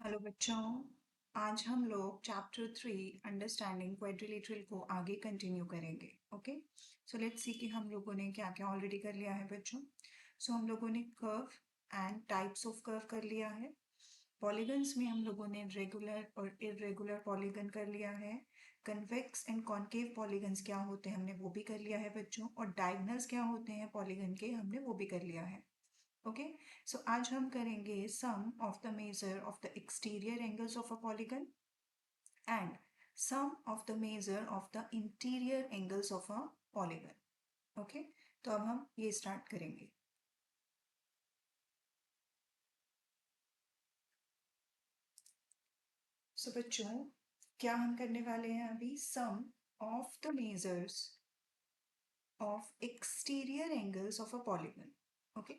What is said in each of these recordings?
Hello बच्चों। आज हम लोग चैप्टर 3 अंडरस्टैंडिंग क्वाड्रिलेटरल को आगे कंटिन्यू करेंगे। ओके, सो लेट्स सी कि हम लोगों ने क्या क्या ऑलरेडी कर लिया है बच्चों। सो हम लोगों ने curve and types of curve कर लिया है। पॉलीगन्स में हम लोगों ने रेगुलर और इरेगुलर पॉलीगन कर लिया है। कन्वेक्स एंड कॉन्केव पॉलीगन्स क्या होते हैं हमने वो भी कर लिया है बच्चों, और डायगोनल्स क्या होते हैं पॉलीगन के हमने वो भी कर लिया है। ओके, सो आज हम करेंगे sum of the measure of the exterior angles of a polygon and sum of the measure of the interior angles of a polygon. Okay, तो अब हम ये स्टार्ट करेंगे। सो बच्चों, क्या हम करने वाले हैं अभी? Sum of the measures of exterior angles of a polygon. Okay,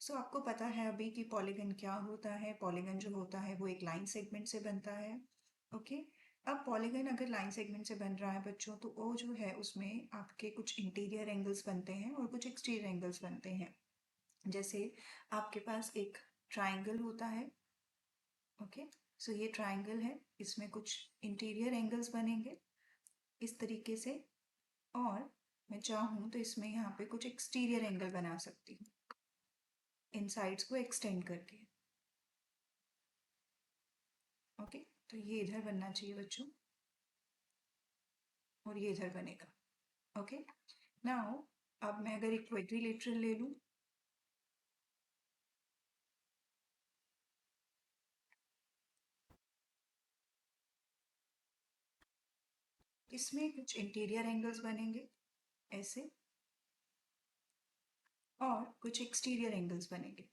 so आपको पता है अभी कि पॉलीगन क्या होता है। पॉलीगन जो होता है वो एक लाइन सेगमेंट से बनता है। ओके, अब पॉलीगन अगर लाइन सेगमेंट से बन रहा है बच्चों, तो वो जो है उसमें आपके कुछ इंटीरियर एंगल्स बनते हैं और कुछ एक्सटीरियर एंगल्स बनते हैं। जैसे आपके पास एक ट्राइंगल होता है। ओके, सो ये ट्राइंगल है, इसमें कुछ इंटीरियर एंगल्स बनेंगे इस तरीके से, और मैं चाहूँ तो इसमें यहाँ पे कुछ एक्सटीरियर एंगल बना सकती हूँ इन साइड्स को एक्सटेंड करके। ओके, तो ये इधर बनना चाहिए बच्चों और ये इधर बनेगा। ओके, नाउ अब मैं अगर एक क्वाड्रिलेटरल ले लूँ, इसमें कुछ इंटीरियर एंगल्स बनेंगे ऐसे, और कुछ एक्सटीरियर एंगल्स बनेंगे।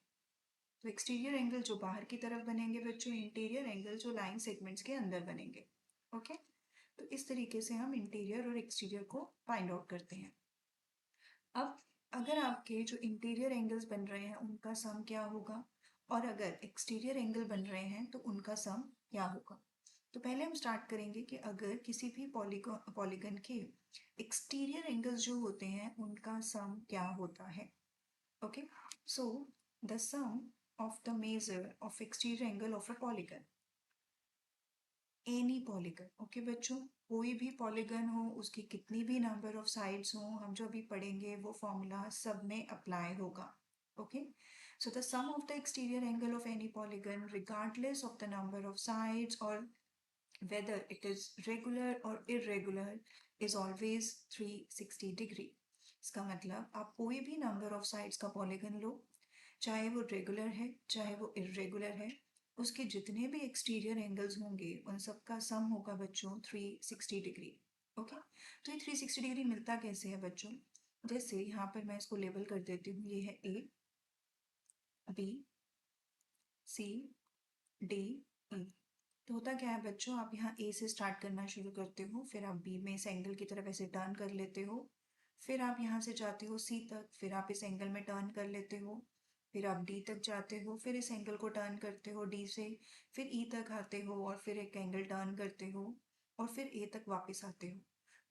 तो एक्सटीरियर एंगल जो बाहर की तरफ बनेंगे बच्चों, इंटीरियर एंगल जो लाइन सेगमेंट्स के अंदर बनेंगे। ओके, तो इस तरीके से हम इंटीरियर और एक्सटीरियर को फाइंड आउट करते हैं। अब अगर आपके जो इंटीरियर एंगल्स बन रहे हैं उनका सम क्या होगा, और अगर एक्सटीरियर एंगल बन रहे हैं तो उनका सम क्या होगा। तो पहले हम स्टार्ट करेंगे कि अगर किसी भी पॉलीगन के एक्सटीरियर एंगल्स जो होते हैं उनका सम क्या होता है। Okay, so the sum of the measure of exterior angle of a polygon, any polygon. Okay बच्चों, कोई भी पॉलीगन हो, उसकी कितनी भी नंबर ऑफ साइड्स हो, हम जो अभी पढ़ेंगे वो फॉर्मूला सब में अप्लाई होगा। Okay, so the sum of the exterior angle of any polygon regardless of the number of sides or whether it is regular or irregular is always 360 degree। इसका मतलब आप कोई भी नंबर ऑफ साइड्स का polygon लो, चाहे वो regular है चाहे वो इरेगुलर है, उसके जितने भी एक्सटीरियर एंगल्स होंगे उन सब का सम होगा बच्चों 360 डिग्री। ओके, तो ये 360 डिग्री मिलता कैसे है बच्चों? जैसे यहाँ पर मैं इसको लेबल कर देती हूँ, ये है ए, बी, सी, डी, ई। तो होता क्या है बच्चों, आप यहाँ ए से स्टार्ट करना शुरू करते हो, फिर आप बी में इस एंगल की तरफ ऐसे टर्न कर लेते हो, फिर आप यहाँ से जाते हो सी तक, फिर आप इस एंगल में टर्न कर लेते हो, फिर आप डी तक जाते हो, फिर इस एंगल को टर्न करते हो डी से, फिर ई तक आते हो और फिर एक एंगल टर्न करते हो, और फिर ए तक वापस आते हो।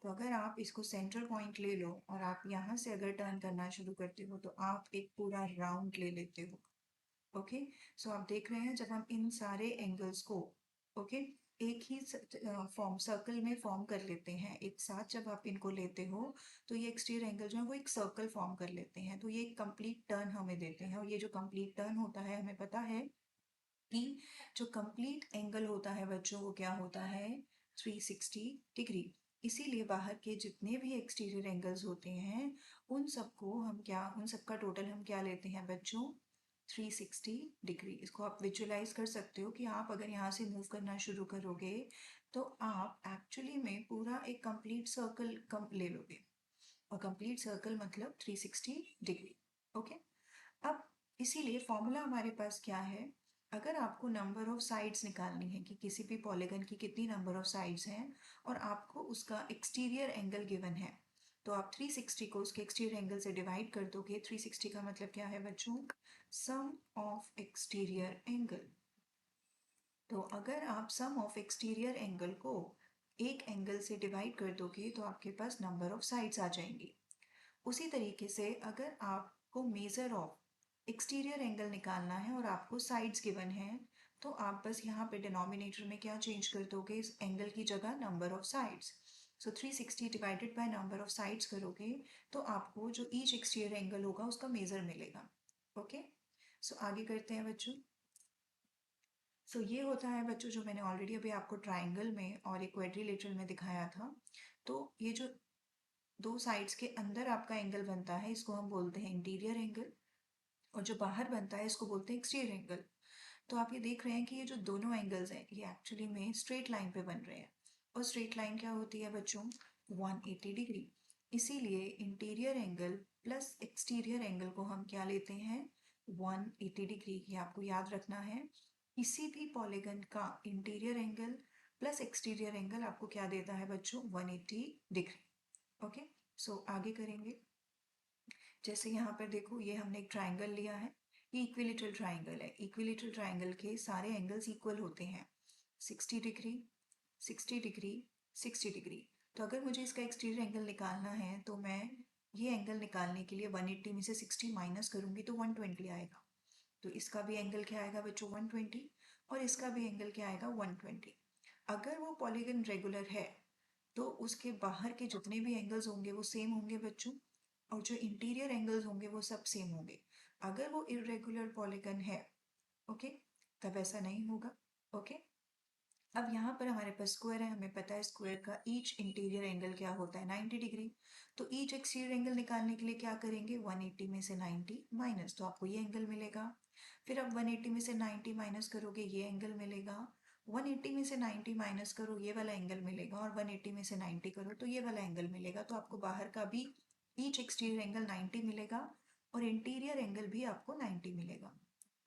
तो अगर आप इसको सेंट्रल पॉइंट ले लो और आप यहाँ से अगर टर्न करना शुरू करते हो तो आप एक पूरा राउंड ले लेते हो। ओके, सो आप देख रहे हैं जब हम इन सारे एंगल्स को ओके एक ही फॉर्म सर्कल में फॉर्म कर लेते हैं एक साथ, जब आप इनको लेते हो तो ये एक्सटीरियर एंगल जो है वो एक सर्कल फॉर्म कर लेते हैं, तो ये एक कंप्लीट टर्न हमें देते हैं। और ये जो कंप्लीट टर्न होता है हमें पता है कि जो कंप्लीट एंगल होता है बच्चों वो क्या होता है, 360 डिग्री। इसीलिए बाहर के जितने भी एक्सटीरियर एंगल्स होते हैं उन सबको हम क्या, उन सबका टोटल हम क्या लेते हैं बच्चों, 360 डिग्री। इसको आप विजुअलाइज कर सकते हो कि आप अगर यहाँ से मूव करना शुरू करोगे तो आप एक्चुअली में पूरा एक कंप्लीट सर्कल कम ले लोगे, और कंप्लीट सर्कल मतलब 360 डिग्री। ओके, अब इसीलिए फॉर्मूला हमारे पास क्या है, अगर आपको नंबर ऑफ साइड्स निकालनी है कि किसी भी पॉलीगन की कितनी नंबर ऑफ साइड्स हैं और आपको उसका एक्सटीरियर एंगल गिवन है, तो आप 360 को उसके एक्सटीरियर एंगल से डिवाइड कर दोगे। 360 का मतलब क्या है बच्चों, सम ऑफ एक्सटीरियर एंगल। तो अगर आप सम ऑफ एक्सटीरियर एंगल को एक एंगल से डिवाइड कर दोगे तो आपके पास नंबर ऑफ साइड्स आ जाएंगी। उसी तरीके से अगर आपको मेजर ऑफ एक्सटीरियर एंगल निकालना है और आपको साइड्स गिवन है, तो आप बस यहाँ पे डिनोमिनेटर में क्या चेंज कर दोगे, इस एंगल की जगह number of sides. So 360 divided by number of sides करोगे तो आपको जो ईच एक्सटीरियर एंगल होगा उसका मेजर मिलेगा। ओके, सो आगे करते हैं बच्चों। सो ये होता है बच्चों जो मैंने ऑलरेडी अभी आपको ट्राइंगल में और एक क्वाड्रिलेटरल में दिखाया था। तो ये जो दो साइड्स के अंदर आपका एंगल बनता है इसको हम बोलते हैं इंटीरियर एंगल, और जो बाहर बनता है इसको बोलते हैं एक्सटीरियर एंगल। तो आप ये देख रहे हैं कि ये जो दोनों एंगल्स हैं ये एक्चुअली में स्ट्रेट लाइन पे बन रहे हैं, और स्ट्रेट लाइन क्या होती है बच्चों, 180 डिग्री। इसीलिए interior angle plus exterior angle को हम क्या लेते हैं, 180 डिग्री। ये आपको याद रखना है। किसी भी पॉलीगन का interior angle plus exterior angle आपको क्या देता है बच्चों, 180 डिग्री। ओके, सो आगे करेंगे। जैसे यहाँ पर देखो ये हमने एक ट्राइंगल लिया है, ये इक्विलेटरल ट्राइंगल है। इक्विलेटरल ट्राइंगल के सारे एंगल्स इक्वल होते हैं, 60 डिग्री, 60 डिग्री, 60 डिग्री। तो अगर मुझे इसका एक्सटीरियर एंगल निकालना है तो मैं ये एंगल निकालने के लिए 180 में से 60 माइनस करूंगी तो 120 आएगा। तो इसका भी एंगल क्या आएगा बच्चों, 120, और इसका भी एंगल क्या आएगा, 120। अगर वो पॉलीगन रेगुलर है तो उसके बाहर के जितने भी एंगल्स होंगे वो सेम होंगे बच्चों, और जो इंटीरियर एंगल्स होंगे वो सब सेम होंगे। अगर वो इरेगुलर पॉलीगन है, ओके, तब ऐसा नहीं होगा। ओके, अब यहाँ पर हमारे पास स्क्वायर है, हमें पता है स्क्वायर का ईच इंटीरियर एंगल क्या होता है, 90 डिग्री। तो ईच एक्सटीरियर एंगल निकालने के लिए क्या करेंगे, 180 में से 90 माइनस, तो आपको ये एंगल मिलेगा। फिर अब 180 में से 90 माइनस करोगे, ये एंगल मिलेगा। 180 में से 90 माइनस करो, ये वाला एंगल मिलेगा, और 180 में से 90 करो तो ये वाला एंगल मिलेगा। तो आपको बाहर का भी ईच एक्सटीरियर एंगल 90 मिलेगा, और इंटीरियर एंगल भी आपको 90 मिलेगा।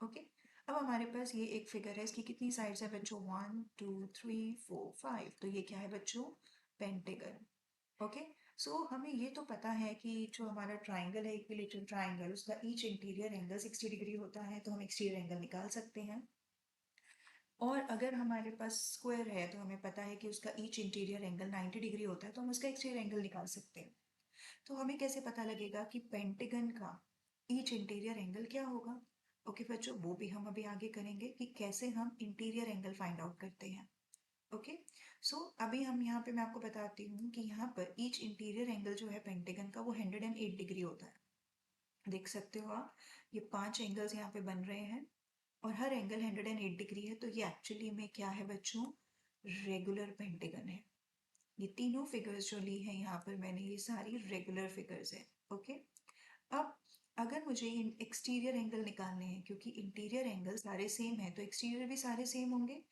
ओके, अब हमारे पास ये एक फिगर है, इसकी कितनी साइड्स है बच्चों, 1 2 3 4 5। तो ये क्या है बच्चों, पेंटागन। ओके, सो हमें ये तो पता है कि जो हमारा ट्राइंगल है इक्विलेटरल ट्राइंगल, उसका ईच इंटीरियर एंगल 60 डिग्री होता है, तो हम एक्सटीरियर एंगल निकाल सकते हैं। और अगर हमारे पास स्क्वायर है तो हमें पता है कि उसका ईच इंटीरियर एंगल 90 डिग्री होता है, तो हम उसका एक्सटीरियर एंगल निकाल सकते हैं। तो हमें कैसे पता लगेगा कि पेंटागन का ईच इंटीरियर एंगल क्या होगा। ओके बच्चों, वो भी हम अभी आगे करेंगे कि कैसे हम इंटीरियर एंगल फाइंड आउट करते हैं। ओके, सो अभी हम यहाँ पे मैं आपको बताती हूँ कि यहाँ पर ईच इंटीरियर एंगल जो है पेंटागन का वो 108 डिग्री होता है। देख सकते हो आप, ये 5 एंगल्स यहाँ पे बन रहे हैं और हर एंगल 108 डिग्री है। तो ये एक्चुअली में क्या है बच्चों, रेगुलर पेंटागन है। ये तीनों फिगर्स जो ली हैं यहाँ पर मैंने, ये सारी रेगुलर फिगर्स है। ओके, अब अगर मुझे इन एक्सटीरियर एंगल निकालने हैं, क्योंकि इंटीरियर एंगल सारे सेम है तो एक्सटीरियर भी सारे सेम होंगे,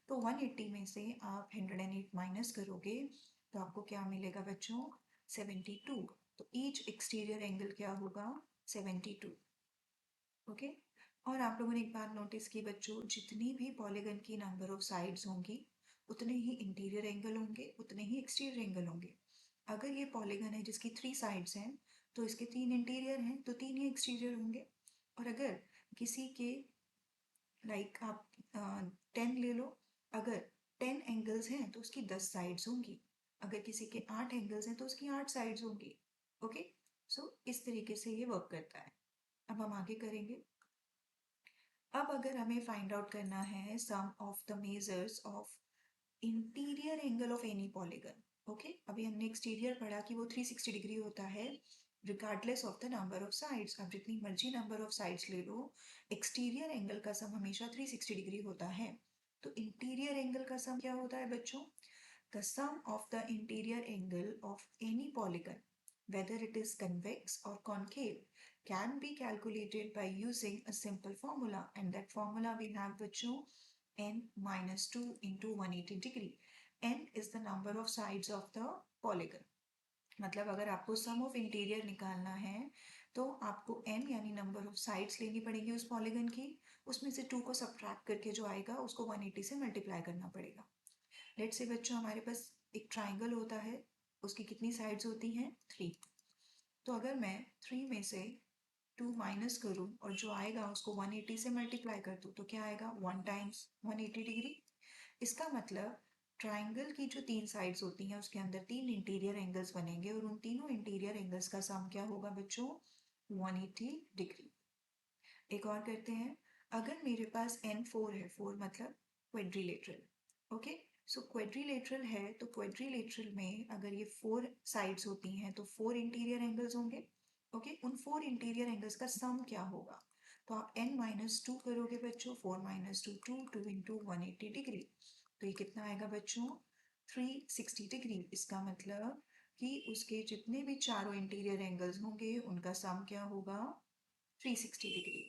तो 180 में से आप 108 माइनस करोगे तो आपको क्या मिलेगा बच्चों, 72। तो ईच एक्सटीरियर एंगल क्या होगा, 72। ओके, और आप लोगों ने एक बात नोटिस की बच्चों, जितनी भी पॉलीगन की नंबर ऑफ साइड्स होंगी उतने ही इंटीरियर एंगल होंगे, उतने ही एक्सटीरियर एंगल होंगे। अगर ये पॉलीगन है जिसकी 3 साइड्स हैं तो इसके 3 इंटीरियर हैं तो 3 ही एक्सटीरियर होंगे। और अगर किसी के लाइक आप 10 ले लो, अगर 10 एंगल्स हैं तो उसकी 10 साइड्स होंगी। अगर किसी के 8 एंगल्स हैं तो उसकी 8 साइड्स होंगी। ओके, सो इस तरीके से ये वर्क करता है। अब हम आगे करेंगे। अब अगर हमें फाइंड आउट करना है sum of the measures of interior angle of any polygon. Okay, अभी हमने एक्सटीरियर पढ़ा कि वो 360 डिग्री होता है regardless of the number of sides. अब जितनी मर्जी नंबर ऑफ साइड्स ले लो, एक्सटीरियर एंगल का सम हमेशा 360 डिग्री होता है। तो इंटीरियर एंगल का सम क्या होता है बच्चों, the sum of the interior angle of any polygon whether it is convex or concave can be calculated by using a simple formula, and that formula we have बच्चों n minus 2 into 180 degree. n is the number of sides of the polygon. मतलब अगर आपको सम of interior निकालना है तो आपको n यानी number of sides लेनी पड़ेगी उस पॉलीगन की, उसमें से 2 को सब्ट्रैक्ट करके जो आएगा उसको 180 से मल्टीप्लाई करना पड़ेगा। लेट्स से बच्चों हमारे पास एक ट्राइंगल होता है, उसकी कितनी साइड्स होती हैं, 3। तो अगर मैं 3 में से 2 माइनस करूँ और जो आएगा उसको 180 से मल्टीप्लाई कर दूँ तो क्या आएगा, 1 टाइम्स 180 डिग्री। इसका मतलब ट्राइंगल की जो 3 साइड्स होती हैं उसके अंदर 3 इंटीरियर एंगल्स बनेंगे, और उन तीनों इंटीरियर एंगल्स का सम क्या होगा बच्चों, 180 डिग्री। एक और करते हैं। अगर मेरे पास N4 है, 4 मतलब क्वेड्रिलेटरल, ओके। सो क्वेड्रिलेटरल है तो क्वेड्रिलेटरल में अगर ये 4 साइड्स होती हैं तो 4 इंटीरियर एंगल्स होंगे, ओके। उन 4 इंटीरियर एंगल्स का सम क्या होगा? तो आप n-2 करोगे बच्चों, 4 - 2 2 इंटू 180 डिग्री, तो ये कितना आएगा बच्चों? 360 डिग्री। इसका मतलब कि उसके जितने भी चारों इंटीरियर एंगल्स होंगे उनका सम क्या होगा? 360 डिग्री,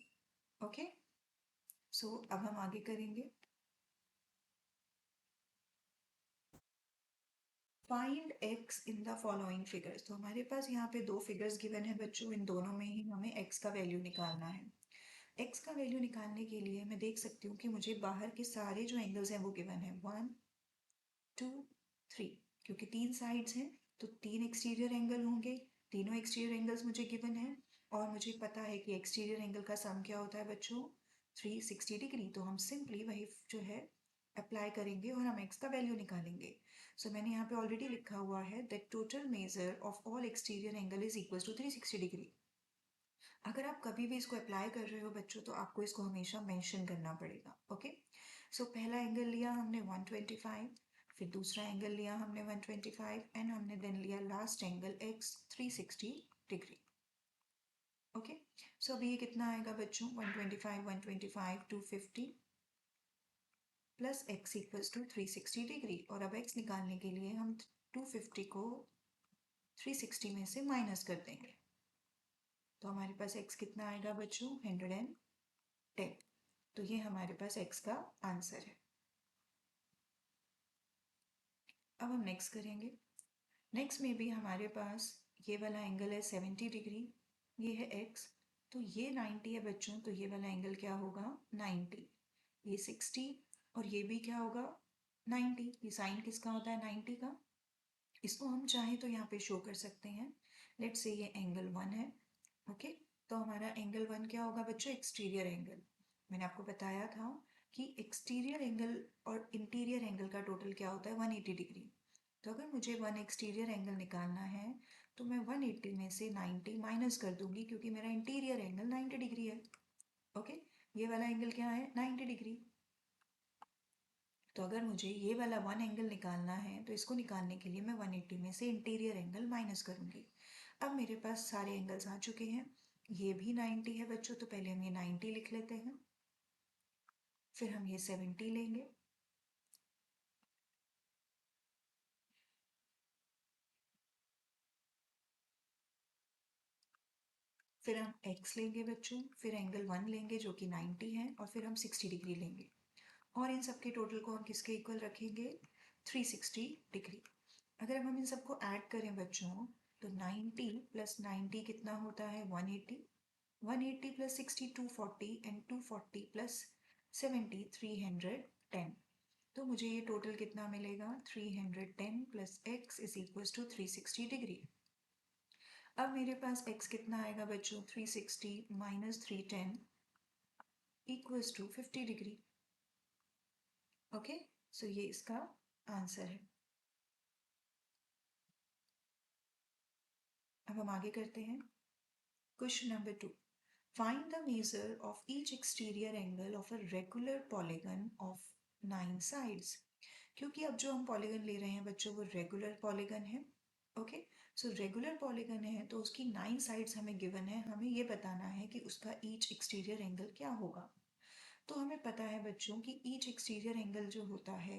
ओके। सो अब हम आगे करेंगे। Find x in the following figures. तो हमारे पास यहाँ पे दो फिगर्स गिवन है बच्चों, इन दोनों में ही हमें x का वैल्यू निकालना है। x का वैल्यू निकालने के लिए मैं देख सकती हूँ कि मुझे बाहर के सारे जो एंगल्स हैं वो गिवन है, 1 2 3, क्योंकि 3 साइड्स हैं तो 3 एक्सटीरियर एंगल होंगे। तीनों एक्सटीरियर एंगल्स मुझे गिवन है और मुझे पता है कि एक्सटीरियर एंगल का सम क्या होता है बच्चों? 360 डिग्री। तो हम सिंपली वही जो है अप्लाई करेंगे और हम x का वैल्यू निकालेंगे। सो मैंने यहाँ पे ऑलरेडी लिखा हुआ है that total measure of all exterior angle is equal to 360 degree. अगर आप कभी भी इसको अप्लाई कर रहे हो बच्चों तो आपको इसको हमेशा मेंशन करना पड़ेगा, ओके। सो पहला एंगल लिया हमने 125, फिर दूसरा एंगल लिया हमने 125 एंड हमने देन लिया last angle x 360 degree, okay. So अभी ये कितना आएगा बच्चों? 125 125 250 plus x equals to 360 degree. और अब x निकालने के लिए हम 250 को 360 में से माइनस कर देंगे, तो हमारे पास x कितना आएगा बच्चों? 110। तो ये हमारे पास x का आंसर है। अब हम नेक्स्ट करेंगे। नेक्स्ट में भी हमारे पास ये वाला एंगल है 70 डिग्री, ये है x, तो ये 90 है बच्चों, तो ये वाला एंगल क्या होगा? 90। ये 60 और ये भी क्या होगा? 90। ये साइन किसका होता है? 90 का। इसको हम चाहें तो यहाँ पे शो कर सकते हैं। लेट्स से ये एंगल 1 है, ओके। तो हमारा एंगल 1 क्या होगा बच्चों? Exterior angle. मैंने आपको बताया था कि एक्सटीरियर एंगल और इंटीरियर एंगल का टोटल क्या होता है? 180 डिग्री। तो अगर मुझे 1 एक्सटीरियर एंगल निकालना है तो मैं 180 में से 90 माइनस कर दूंगी, क्योंकि मेरा इंटीरियर एंगल 90 डिग्री है, ओके। ये वाला एंगल क्या है? 90 डिग्री। तो अगर मुझे ये वाला 1 एंगल निकालना है तो इसको निकालने के लिए मैं 180 में से इंटीरियर एंगल माइनस करूंगी। अब मेरे पास सारे एंगल्स आ चुके हैं। ये भी 90 है बच्चों, तो पहले हम ये 90 लिख लेते हैं, फिर हम ये 70 लेंगे, फिर हम x लेंगे बच्चों, फिर एंगल 1 लेंगे जो कि 90 है, और फिर हम 60 डिग्री लेंगे। और इन सब के टोटल को हम किसके इक्वल रखेंगे? 360 डिग्री। अगर हम इन सबको ऐड करें बच्चों तो 90 प्लस 90 कितना होता है? 180। 180 प्लस 60 240 एंड 240 प्लस 70 310। तो मुझे ये टोटल कितना मिलेगा? 310 plus x is equal to 360 degree. अब मेरे पास x कितना आएगा बच्चों? 360 minus 310 equals to 50 degree, okay. So ये इसका आंसर है। अब हम आगे करते हैं। Question number 2, find the measure of each exterior angle of a regular polygon of 9 sides. क्योंकि अब जो हम पॉलीगन ले रहे हैं बच्चों वो रेगुलर पॉलीगन है, ओके। सो रेगुलर पॉलीगन है तो उसकी 9 साइड्स हमें गिवन है, हमें ये बताना है कि उसका ईच एक्सटीरियर एंगल क्या होगा। तो हमें पता है बच्चों कि ईच एक्सटीरियर एंगल जो होता है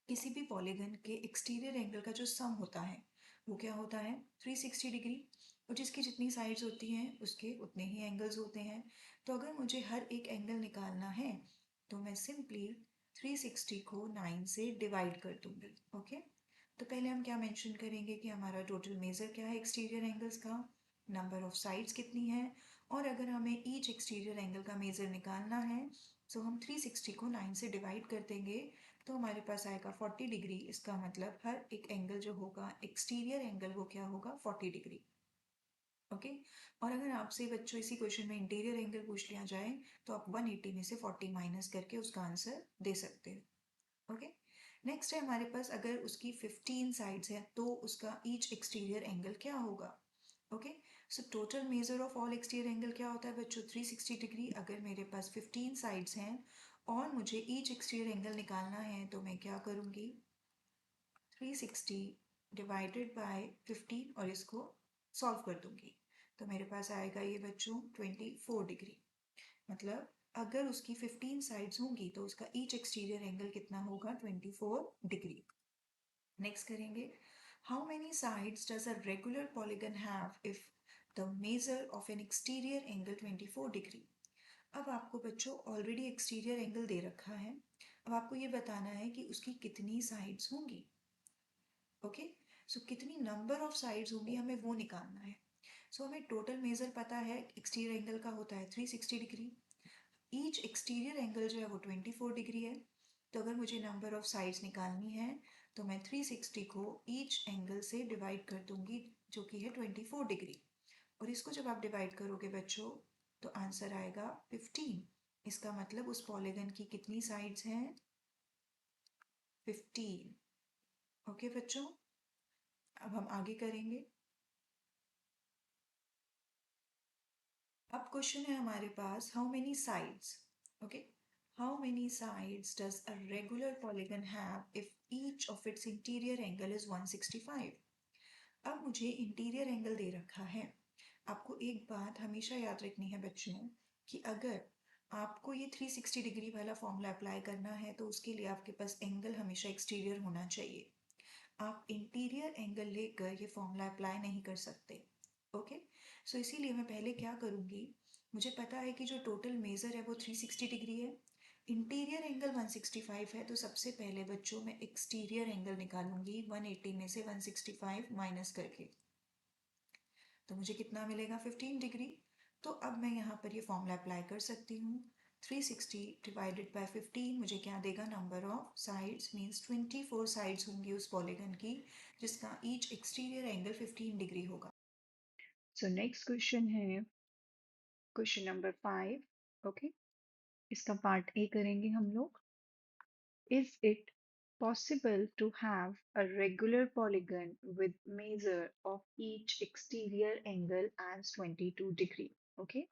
किसी भी पॉलीगन के एक्सटीरियर एंगल का जो सम होता है वो क्या होता है? 360 डिग्री। और जिसकी जितनी साइड्स होती हैं उसके उतने ही एंगल्स होते हैं। तो अगर मुझे हर एक एंगल निकालना है तो मैं सिंपली 360 को 9 से डिवाइड कर दूंगी, ओके। तो पहले हम क्या मेंशन करेंगे कि हमारा टोटल मेजर क्या है एक्सटीरियर एंगल्स का, नंबर ऑफ साइड्स कितनी है, और अगर हमें ईच एक्सटीरियर एंगल का मेजर निकालना है तो हम 360 को 9 से डिवाइड कर देंगे, तो हमारे पास आएगा 40 डिग्री। इसका मतलब हर एक एंगल जो होगा एक्सटीरियर एंगल वो क्या होगा? 40 डिग्री, ओके। और अगर आपसे बच्चों इसी क्वेश्चन में इंटीरियर एंगल पूछ लिया जाए तो आप 180 में से 40 माइनस करके उसका आंसर दे सकते हो, ओके। नेक्स्ट है हमारे पास अगर उसकी 15 साइड्स हैं तो उसका ईच एक्सटीरियर एंगल क्या होगा, okay. So total measure of all exterior angle क्या होता है बच्चों? 360 डिग्री। अगर मेरे पास 15 साइड्स हैं और मुझे ईच एक्सटीरियर एंगल निकालना है तो मैं क्या करूँगी? 360 डिवाइडेड बाय 15 और इसको सॉल्व कर दूंगी। तो मेरे पास आएगा ये बच्चों 24 डिग्री। मतलब अगर उसकी 15 साइड्स होंगी तो उसका ईच एक्सटीरियर एंगल कितना होगा? 24 डिग्री। नेक्स्ट करेंगे, how many sides does a regular polygon have if the measure of N exterior angle 24 degree. अब आपको बच्चों ऑलरेडी एक्सटीरियर एंगल दे रखा है। अब आपको ये बताना है कि उसकी कितनी साइड्स होंगी। ओके, सो कितनी नंबर ऑफ साइड्स होंगी हमें वो निकालना है। सो हमें टोटल मेजर पता है एक्सटीरियर एंगल का होता है 360 डिग्री। ईच एक्सटीरियर एंगल जो है वो 24 डिग्री है। तो अगर मुझे नंबर ऑफ साइड्स निकालनी है तो मैं 360 को ईच एंगल से डिवाइड कर दूंगी जो कि है 24 डिग्री। और इसको जब आप डिवाइड करोगे बच्चों तो आंसर आएगा 15। इसका मतलब उस पॉलीगन की कितनी साइड्स हैं? 15। ओके बच्चों, अब हम आगे करेंगे। अब क्वेश्चन है हमारे पास, how many sides. Okay, how many sides does a regular polygon have if each of its interior angle is 165। अब मुझे इंटीरियर एंगल दे रखा है। आपको एक बात हमेशा याद रखनी है बच्चों कि अगर आपको ये 360 डिग्री वाला फॉर्मूला अप्लाई करना है तो उसके लिए आपके पास एंगल हमेशा एक्सटीरियर होना चाहिए। आप इंटीरियर एंगल लेकर ये फॉर्मूला अप्लाई नहीं कर सकते। ओके, सो इसीलिए मैं पहले क्या करूँगी, मुझे पता है कि जो टोटल मेजर है वो 360 डिग्री है, इंटीरियर एंगल 165 है। तो सबसे पहले बच्चों मैं एक्सटीरियर एंगल निकालूंगी 180 में से 165 माइनस करके। तो मुझे कितना मिलेगा? 15 डिग्री। तो अब मैं यहाँ पर ये फॉर्मूला अप्लाई कर सकती हूँ। 360 डिवाइडेड बाय 15 मुझे क्या देगा? Number of sides means 24 sides होंगी उस पॉलीगन की जिसका ईच एक्सटीरियर एंगल 15 डिग्री होगा। सो नेक्स्ट क्वेश्चन है क्वेश्चन नंबर 5। ओके, इसका पार्ट ए करेंगे हम लोग। Is it possible to have a regular polygon with measure of each exterior angle as 22 degree? Okay,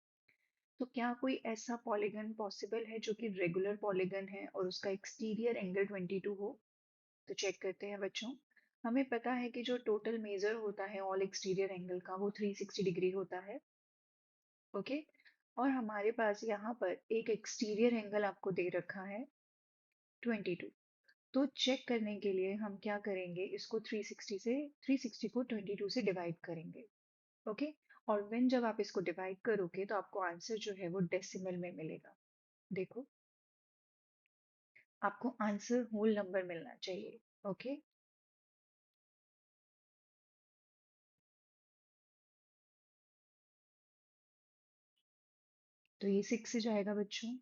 तो क्या कोई ऐसा पॉलीगन पॉसिबल है जो कि रेगुलर पॉलीगन है और उसका एक्सटीरियर एंगल 22 हो? तो चेक करते हैं बच्चों। हमें पता है कि जो टोटल मेजर होता है ऑल एक्सटीरियर एंगल का वो 360 डिग्री होता है। ओके, और हमारे पास यहाँ पर एक एक्सटीरियर एंगल आपको दे रखा है 22। तो चेक करने के लिए हम क्या करेंगे, इसको 360 को 22 से डिवाइड करेंगे। ओके, और व्हेन जब आप इसको डिवाइड करोगे तो आपको आंसर जो है वो डेसिमल में मिलेगा। देखो, आपको आंसर होल नंबर मिलना चाहिए। ओके, तो ये 6 से जाएगा बच्चों।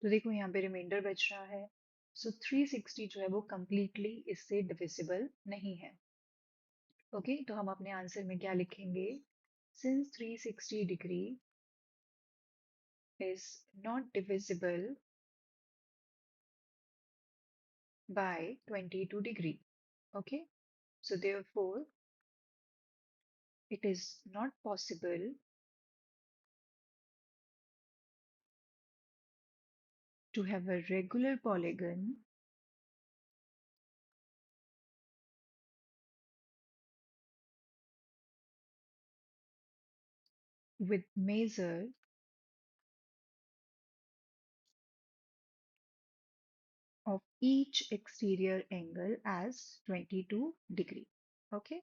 तो देखो यहाँ पे रिमाइंडर बच रहा है। सो 360 जो है वो कंप्लीटली इससे डिविजिबल नहीं है। ओके, तो हम अपने आंसर में क्या लिखेंगे? Since 360 degree is not divisible by 22 degree. Okay, so therefore it is not possible to have a regular polygon with measure of each exterior angle as 22 degree. Okay,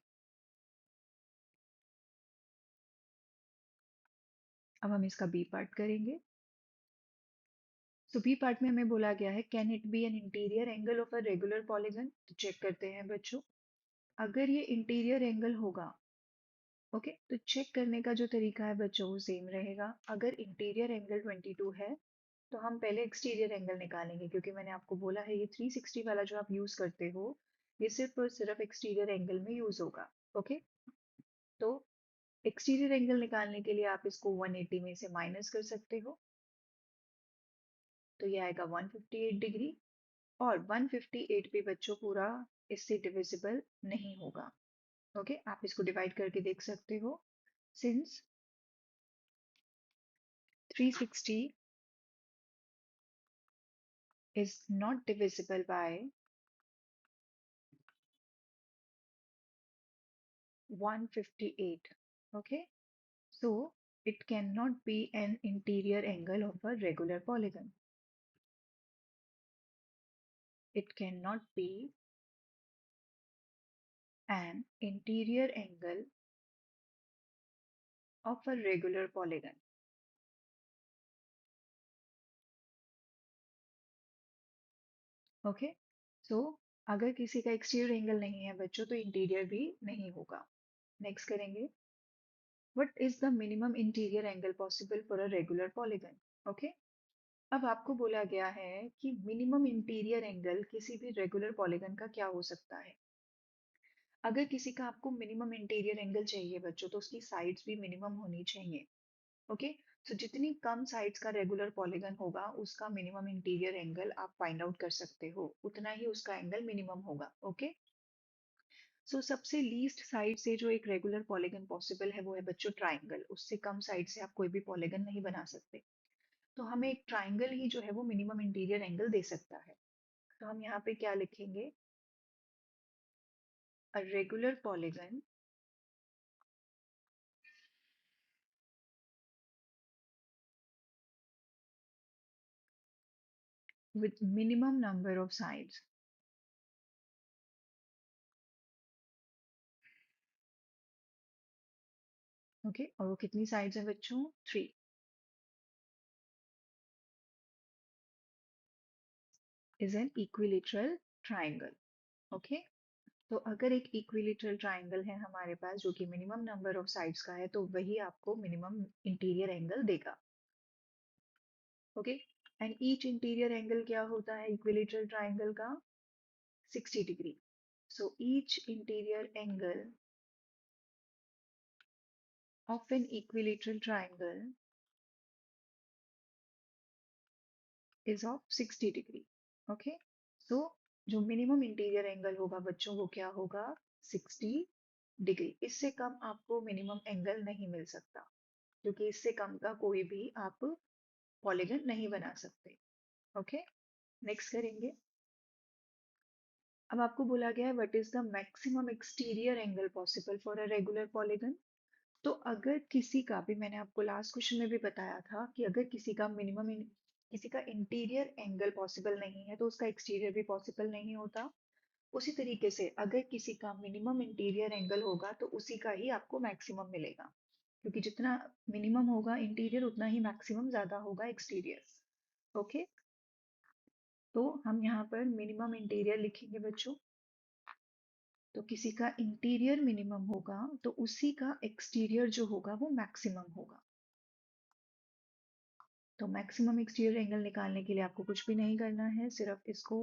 अब हम इसका बी पार्ट करेंगे। तो B part में हमें बोला गया है, can it be an interior angle of a regular polygon? तो चेक करते हैं बच्चों। अगर ये इंटीरियर एंगल होगा, ओके, तो चेक करने का जो तरीका है बच्चों वो सेम रहेगा। अगर इंटीरियर एंगल 22 है तो हम पहले एक्सटीरियर एंगल निकालेंगे, क्योंकि मैंने आपको बोला है ये 360 वाला जो आप यूज करते हो ये सिर्फ और सिर्फ एक्सटीरियर एंगल में यूज होगा। ओके, तो एक्सटीरियर एंगल निकालने के लिए आप इसको 180 में से माइनस कर सकते हो। तो ये आएगा 158 डिग्री, और 158 भी बच्चों पूरा इससे डिविजिबल नहीं होगा। ओके, आप इसको डिवाइड करके देख सकते हो। Since 360 is not divisible by 158, okay, so it cannot be an interior angle of a regular polygon. It cannot be an interior angle of a regular polygon. Okay, so अगर किसी का exterior angle नहीं है बच्चों तो interior भी नहीं होगा। नेक्स्ट करेंगे, what is the minimum interior angle possible for a regular polygon. Okay, अब आपको बोला गया है कि मिनिमम इंटीरियर एंगल किसी भी रेगुलर पॉलीगन का क्या हो सकता है। अगर किसी का आपको मिनिमम इंटीरियर एंगल चाहिए बच्चों तो उसकी साइड्स भी मिनिमम होनी चाहिए। ओके, सो जितनी कम साइड्स का रेगुलर पॉलीगन होगा उसका मिनिमम इंटीरियर एंगल आप फाइंड आउट कर सकते हो, उतना ही उसका एंगल मिनिमम होगा। ओके, सो सबसे लीस्ट साइड से जो एक रेगुलर पॉलीगन पॉसिबल है वो है बच्चों ट्राइंगल। उससे कम साइड से आप कोई भी पॉलीगन नहीं बना सकते, तो हमें एक ट्राइंगल ही जो है वो मिनिमम इंटीरियर एंगल दे सकता है। तो हम यहाँ पे क्या लिखेंगे, अ regular polygon with minimum number of sides। Okay, और वो कितनी साइड्स हैं बच्चों, 3, is an equilateral triangle. Okay, तो अगर एक इक्विलेटरल ट्राइंगल है हमारे पास जो कि मिनिमम नंबर ऑफ साइड्स का है तो वही आपको मिनिमम इंटीरियर एंगल देगा। Okay, and each interior angle क्या होता है इक्विलेटरल ट्राइंगल का, 60 degree. So each interior angle of an equilateral triangle is of 60 degree. Okay, so जो मिनिमम इंटीरियर एंगल होगा बच्चों वो क्या होगा, 60 डिग्री। इससे कम आपको मिनिमम एंगल नहीं मिल सकता क्योंकि इससे कम का कोई भी आप पॉलीगन नहीं बना सकते। ओके, नेक्स्ट करेंगे। अब आपको बोला गया है what is the maximum exterior angle possible for a regular polygon. तो अगर किसी का भी, मैंने आपको लास्ट क्वेश्चन में भी बताया था कि अगर किसी का इंटीरियर एंगल पॉसिबल नहीं है तो उसका एक्सटीरियर भी पॉसिबल नहीं होता। उसी तरीके से अगर किसी का मिनिमम इंटीरियर एंगल होगा तो उसी का ही आपको मैक्सिमम मिलेगा, क्योंकि जितना मिनिमम होगा इंटीरियर उतना ही मैक्सिमम ज्यादा होगा एक्सटीरियर। ओके, तो हम यहाँ पर मिनिमम इंटीरियर लिखेंगे बच्चों। तो किसी का इंटीरियर मिनिमम होगा तो उसी का एक्सटीरियर जो होगा वो मैक्सिमम होगा। तो मैक्सिमम एक्सटीरियर एंगल निकालने के लिए आपको कुछ भी नहीं करना है, सिर्फ इसको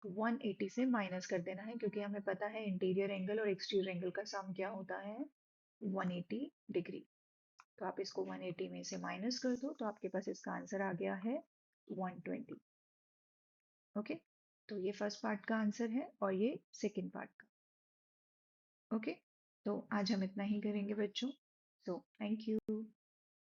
180 से माइनस कर देना है, क्योंकि हमें पता है इंटीरियर एंगल और एक्सटीरियर एंगल का सम क्या होता है, 180 डिग्री। तो आप इसको 180 में से माइनस कर दो तो आपके पास इसका आंसर आ गया है 120। ओके, तो ये फर्स्ट पार्ट का आंसर है और ये सेकेंड पार्ट का। ओके, तो आज हम इतना ही करेंगे बच्चों। So thank you.